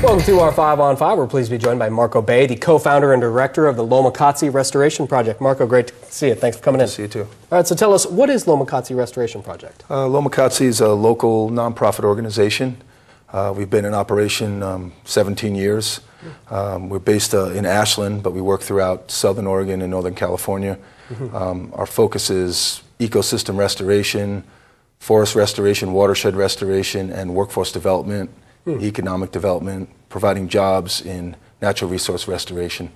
Welcome to our 5 on 5. We're pleased to be joined by Marko, the co-founder and director of the Lomakatsi Restoration Project. Marko, great to see you. Thanks for coming in. See you too. All right, so tell us, what is Lomakatsi Restoration Project? Lomakatsi is a local nonprofit organization. We've been in operation 17 years. We're based in Ashland, but we work throughout Southern Oregon and Northern California. Our focus is ecosystem restoration, forest restoration, watershed restoration, and workforce development, economic development, providing jobs in natural resource restoration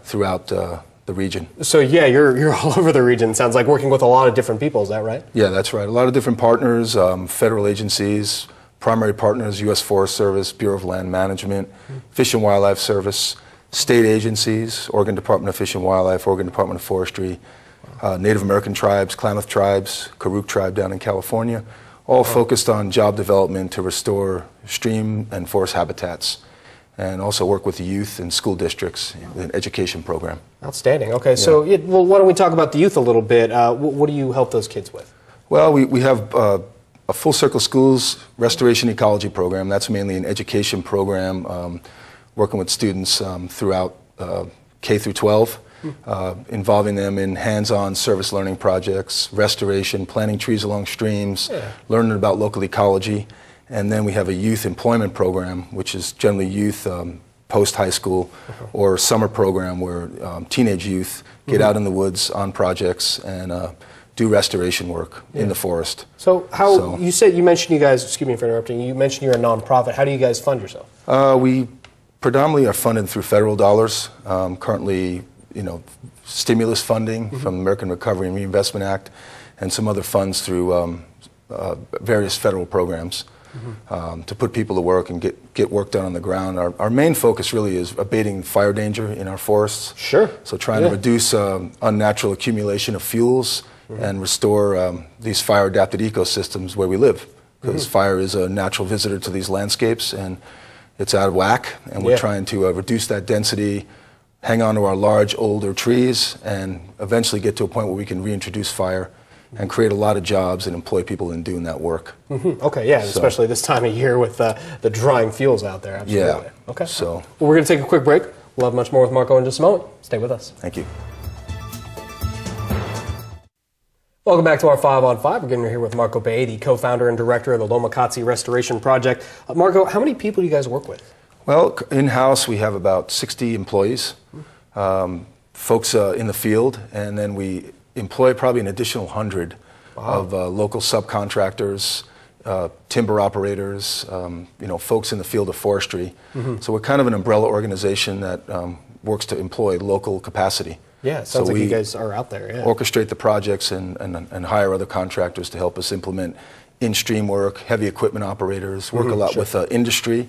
throughout the region. So yeah, you're all over the region. Sounds like working with a lot of different people, is that right? Yeah, that's right. A lot of different partners, federal agencies, primary partners, U.S. Forest Service, Bureau of Land Management, Fish and Wildlife Service, state agencies, Oregon Department of Fish and Wildlife, Oregon Department of Forestry, Native American tribes, Klamath tribes, Karuk tribe down in California, all focused on job development to restore stream and forest habitats, and also work with the youth and school districts in an education program. Outstanding. Okay, so well, why don't we talk about the youth a little bit? What do you help those kids with? Well, we have a Full Circle Schools Restoration Ecology program. That's mainly an education program working with students throughout K through 12. Involving them in hands-on service learning projects, restoration, planting trees along streams, learning about local ecology. And then we have a youth employment program, which is generally youth post-high school or summer program where teenage youth get out in the woods on projects and do restoration work in the forest. So you mentioned you guys, excuse me for interrupting, you mentioned you're a nonprofit. How do you guys fund yourself? We predominantly are funded through federal dollars. Currently, stimulus funding from the American Recovery and Reinvestment Act, and some other funds through various federal programs to put people to work and get work done on the ground. Our main focus really is abating fire danger in our forests. Sure. So trying to reduce unnatural accumulation of fuels and restore these fire-adapted ecosystems where we live, because fire is a natural visitor to these landscapes and it's out of whack, and we're trying to reduce that density, hang on to our large, older trees, and eventually get to a point where we can reintroduce fire and create a lot of jobs and employ people in doing that work. Okay, yeah, especially this time of year with the drying fuels out there, absolutely. Yeah. Okay. So, well, we're going to take a quick break. We'll have much more with Marko in just a moment. Stay with us. Thank you. Welcome back to our 5 on 5. We're getting here with Marko, the co-founder and director of the Lomakatsi Restoration Project. Marko, how many people do you guys work with? Well, in-house we have about 60 employees, folks in the field, and then we employ probably an additional 100 of local subcontractors, timber operators, folks in the field of forestry. So we're kind of an umbrella organization that works to employ local capacity. Yeah, it sounds like you guys are out there. Orchestrate the projects and hire other contractors to help us implement in-stream work, heavy equipment operators, work a lot with industry,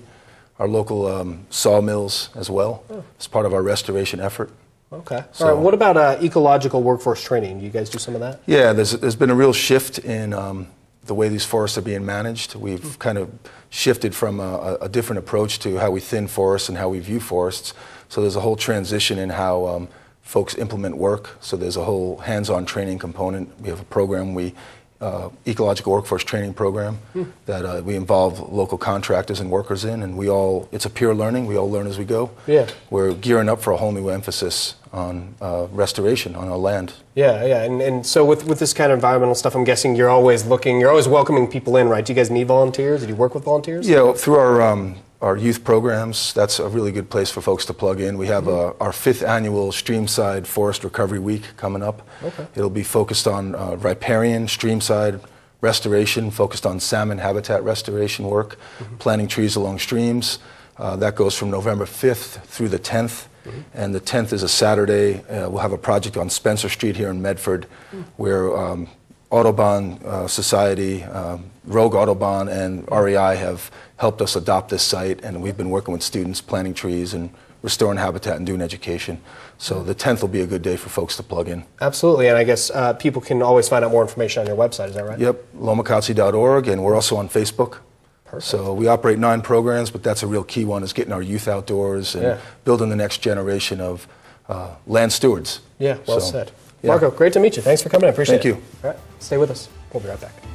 our local sawmills as well, as part of our restoration effort. Okay. So, all right, what about ecological workforce training? Do you guys do some of that? Yeah, there's been a real shift in the way these forests are being managed. We've kind of shifted from a different approach to how we thin forests and how we view forests. So there's a whole transition in how folks implement work. So there's a whole hands-on training component. We have a program, ecological workforce training program that we involve local contractors and workers in, and it's a peer learning. We all learn as we go. Yeah. We're gearing up for a whole new emphasis on restoration on our land. Yeah, and so with this kind of environmental stuff, I'm guessing you're always welcoming people in, right? Do you guys need volunteers? Do you work with volunteers? Yeah, through our youth programs, that's a really good place for folks to plug in. We have our 5th annual Streamside Forest Recovery Week coming up. Okay. It'll be focused on riparian streamside restoration, focused on salmon habitat restoration work, planting trees along streams. That goes from November 5th through the 10th. And the 10th is a Saturday. We'll have a project on Spencer Street here in Medford where Audubon Society, Rogue Audubon, and REI have helped us adopt this site, and we've been working with students planting trees and restoring habitat and doing education. So the 10th will be a good day for folks to plug in. Absolutely, and I guess people can always find out more information on your website, is that right? Yep, lomakatsi.org, and we're also on Facebook. Perfect. So we operate 9 programs, but that's a real key one, is getting our youth outdoors and building the next generation of land stewards. Yeah, well said. Marko, great to meet you. Thanks for coming. I appreciate it. Thank you. All right, stay with us. We'll be right back.